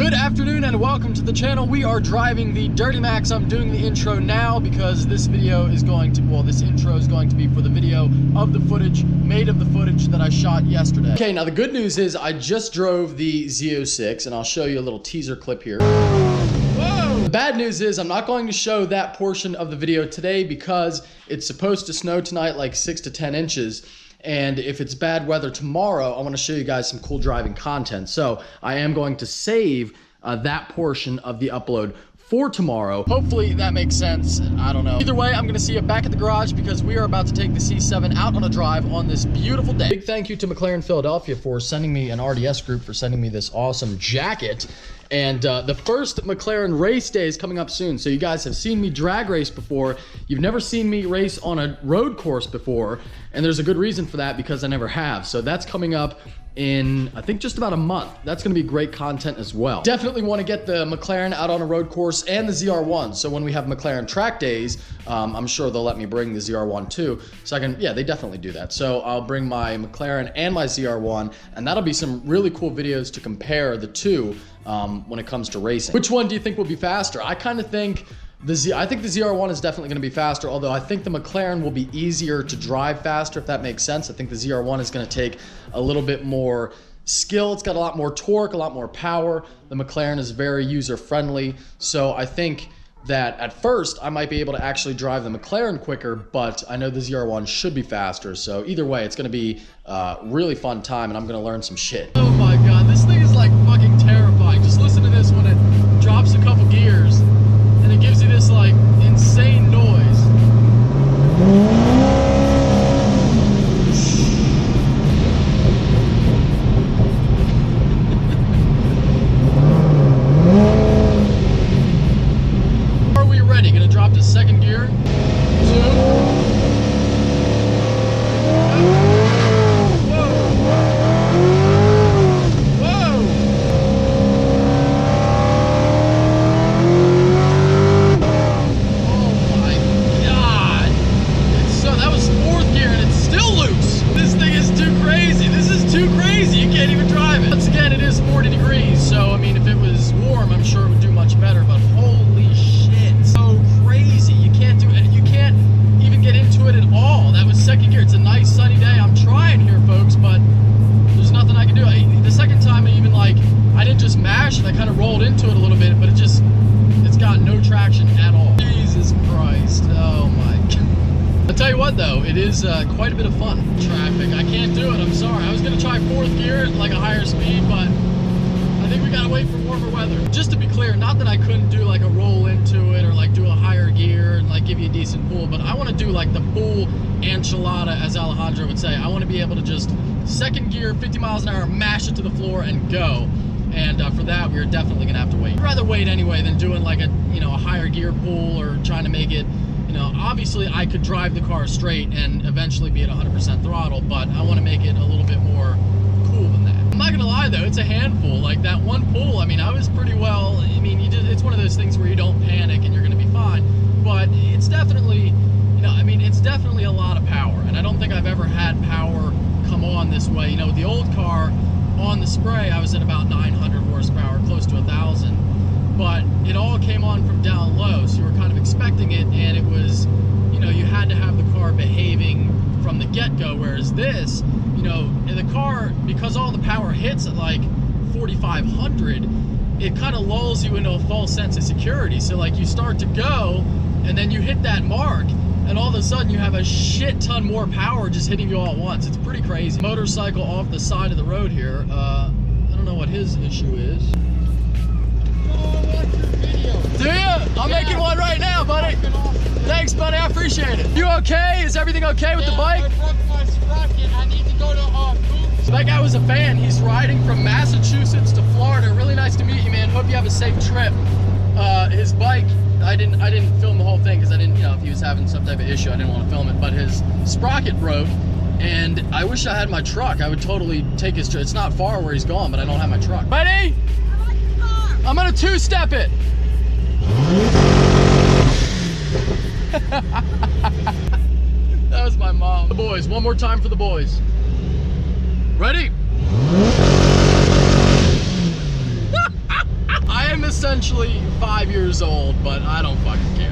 Good afternoon and welcome to the channel. We are driving the Duramax. I'm doing the intro now because this video is going to, well, this intro is going to be for the video of the footage, made of the footage that I shot yesterday. Okay, now the good news is I just drove the Z06 and I'll show you a little teaser clip here. Whoa! The bad news is I'm not going to show that portion of the video today because it's supposed to snow tonight like 6 to 10 inches. And if it's bad weather tomorrow, I want to show you guys some cool driving content. So I am going to save that portion of the upload for tomorrow. Hopefully that makes sense. I don't know. Either way, I'm going to see you back at the garage because we are about to take the C7 out on a drive on this beautiful day. Big thank you to McLaren Philadelphia for sending me, an RDS group, for sending me this awesome jacket. And the first McLaren race day is coming up soon. So you guys have seen me drag race before. You've never seen me race on a road course before. And there's a good reason for that because I never have. So that's coming up in, I think, just about a month. That's gonna be great content as well. Definitely wanna get the McLaren out on a road course and the ZR1. So when we have McLaren track days, I'm sure they'll let me bring the ZR1 too. So I can, yeah, they definitely do that. So I'll bring my McLaren and my ZR1, and that'll be some really cool videos to compare the two when it comes to racing. Which one do you think will be faster? I kind of think I think the ZR1 is definitely going to be faster, although I think the McLaren will be easier to drive faster, if that makes sense. I think the ZR1 is going to take a little bit more skill. It's got a lot more torque, a lot more power. The McLaren is very user-friendly, so I think that at first I might be able to actually drive the McLaren quicker, but I know the ZR1 should be faster. So either way, it's going to be a really fun time, and I'm going to learn some shit. Oh my god, this thing is like fucking terrifying. Just listen to this when it drops a couple gears. And it gives you this like insane noise. Are we ready? Gonna drop to second gear. 2. Though it is quite a bit of fun. Traffic, I can't do it, I'm sorry. I was gonna try 4th gear at like a higher speed, but I think we gotta wait for warmer weather. Just to be clear, not that I couldn't do like a roll into it or like do a higher gear and like give you a decent pull, but I want to do like the full enchilada, as Alejandro would say. I want to be able to just 2nd gear, 50 miles an hour, mash it to the floor and go. And for that, we're definitely gonna have to wait. I'd rather wait anyway than doing like a, you know, a higher gear pull or trying to make it. You know, obviously I could drive the car straight and eventually be at 100% throttle, but I want to make it a little bit more cool than that. I'm not gonna lie though, it's a handful. Like that one pull, I mean, I was pretty well. I mean, it's one of those things where you don't panic and you're gonna be fine. But it's definitely, you know, I mean, it's definitely a lot of power, and I don't think I've ever had power come on this way. You know, with the old car on the spray, I was at about 900 horsepower, close to 1,000. But it all came on from down low, so you were kind of expecting it, and it was, you know, you had to have the car behaving from the get-go, whereas this, you know, in the car, because all the power hits at like 4,500, it kind of lulls you into a false sense of security. So like you start to go, and then you hit that mark, and all of a sudden you have a shit ton more power just hitting you all at once. It's pretty crazy. Motorcycle off the side of the road here. I don't know what his issue is. Do you? I'm making one right now, buddy. Thanks, buddy. I appreciate it. You okay? Is everything okay with the bike? I broke my sprocket. I need to go to Boots. So that guy was a fan. He's riding from Massachusetts to Florida. Really nice to meet you, man. Hope you have a safe trip. His bike, I didn't film the whole thing because I didn't, you know, if he was having some type of issue, I didn't want to film it. But his sprocket broke, and I wish I had my truck. I would totally take his truck. It's not far where he's going, but I don't have my truck. Ready? I'm gonna 2-step it. That was my mom. The boys, one more time for the boys. Ready? essentially 5 years old, but I don't fucking care.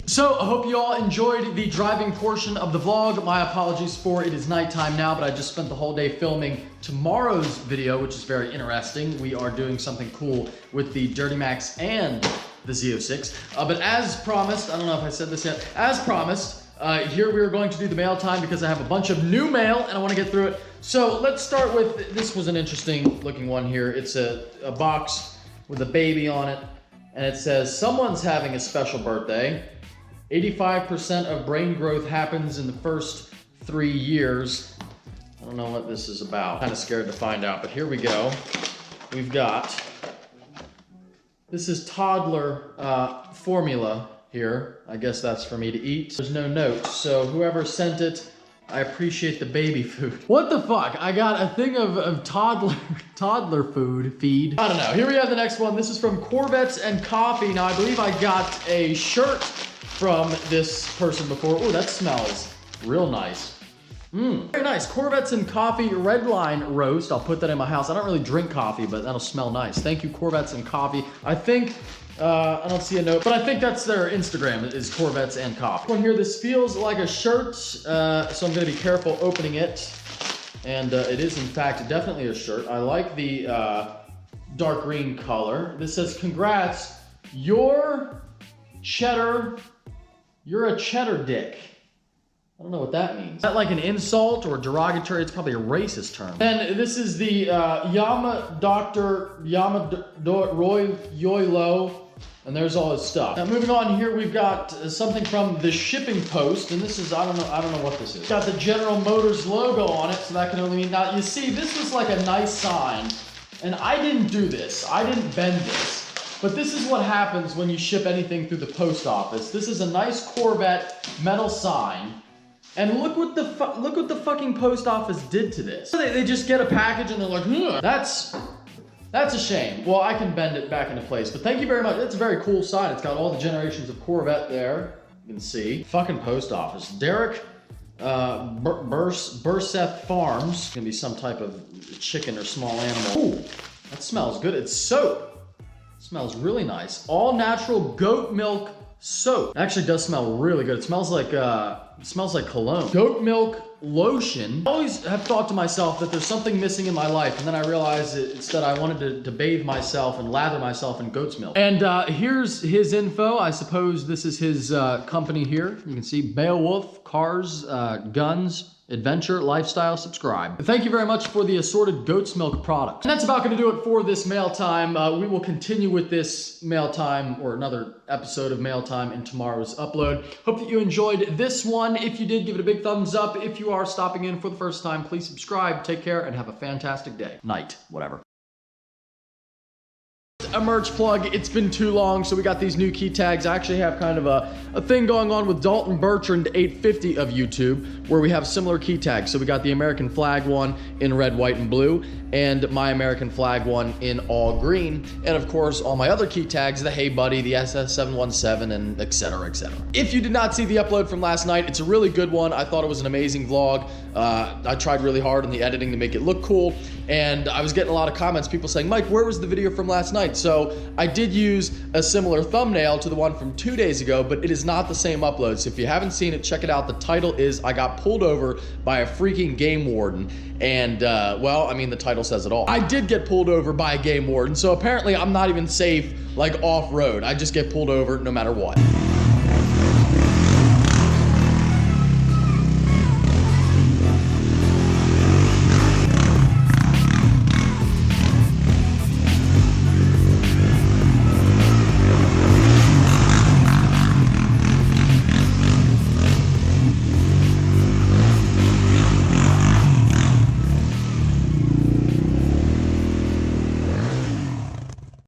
So, I hope you all enjoyed the driving portion of the vlog. My apologies for it is nighttime now, but I just spent the whole day filming tomorrow's video, which is very interesting. We are doing something cool with the Duramax and the Z06. But as promised, I don't know if I said this yet, as promised, here we are going to do the mail time because I have a bunch of new mail and I want to get through it. So let's start with, this was an interesting looking one here. It's a box with a baby on it, and it says, someone's having a special birthday. 85% of brain growth happens in the first 3 years. I don't know what this is about. Kind of scared to find out, but here we go. We've got, this is toddler formula here. I guess that's for me to eat. There's no note, so whoever sent it, I appreciate the baby food. What the fuck? I got a thing of toddler food feed. I don't know. Here we have the next one. This is from Corvettes and Coffee. Now, I believe I got a shirt from this person before. Oh, that smells real nice. Very nice. Corvettes and Coffee Red Line Roast. I'll put that in my house. I don't really drink coffee, but that'll smell nice. Thank you, Corvettes and Coffee. I think, I don't see a note, but I think that's their Instagram, is Corvettes and Coffee. One here, this feels like a shirt, so I'm gonna be careful opening it. And it is, in fact, definitely a shirt. I like the dark green color. This says, congrats, you're a cheddar dick. I don't know what that means. Is that like an insult or derogatory? It's probably a racist term. And this is the Dr. Roy Yoilo, and there's all his stuff. Now moving on here, we've got something from the Shipping Post, and this is, I don't know what this is. Got the General Motors logo on it, so that can only mean, now you see, this was like a nice sign, and I didn't do this. I didn't bend this. But this is what happens when you ship anything through the post office. This is a nice Corvette metal sign. And look what the fucking post office did to this. They just get a package and they're like, that's a shame. Well, I can bend it back into place, but thank you very much. It's a very cool sign. It's got all the generations of Corvette there. You can see. Fucking post office. Derek Burseth Farms. It's gonna be some type of chicken or small animal. Ooh, that smells good. It's soap. Smells really nice. All natural goat milk soap. It actually does smell really good. It smells like cologne. Goat milk lotion. I always have thought to myself that there's something missing in my life, and then I realized it's that I wanted to bathe myself and lather myself in goat's milk. And here's his info. I suppose this is his company here. You can see Beowulf, cars, guns, adventure, lifestyle, subscribe. Thank you very much for the assorted goat's milk products. And that's about gonna do it for this mail time. We will continue with this mail time, or another episode of mail time, in tomorrow's upload. Hope that you enjoyed this one. If you did, give it a big thumbs up. If you are stopping in for the first time, please subscribe. Take care and have a fantastic day. Night, whatever. A merch plug. It's been too long, so we got these new key tags. I actually have kind of a thing going on with Dalton Bertrand 850 of YouTube, where we have similar key tags. So we got the American flag one in red, white, and blue, and my American flag one in all green, and of course all my other key tags, the Hey Buddy, the SS717, and etc, etc. If you did not see the upload from last night, it's a really good one. I thought it was an amazing vlog. I tried really hard in the editing to make it look cool, and I was getting a lot of comments, people saying, Mike, where was the video from last night? So I did use a similar thumbnail to the one from 2 days ago, but it is not the same upload. So if you haven't seen it, check it out. The title is I Got Pulled Over by a Freaking Game Warden. And, well, I mean, the title says it all. I did get pulled over by a game warden, so apparently I'm not even safe, like, off-road. I just get pulled over no matter what.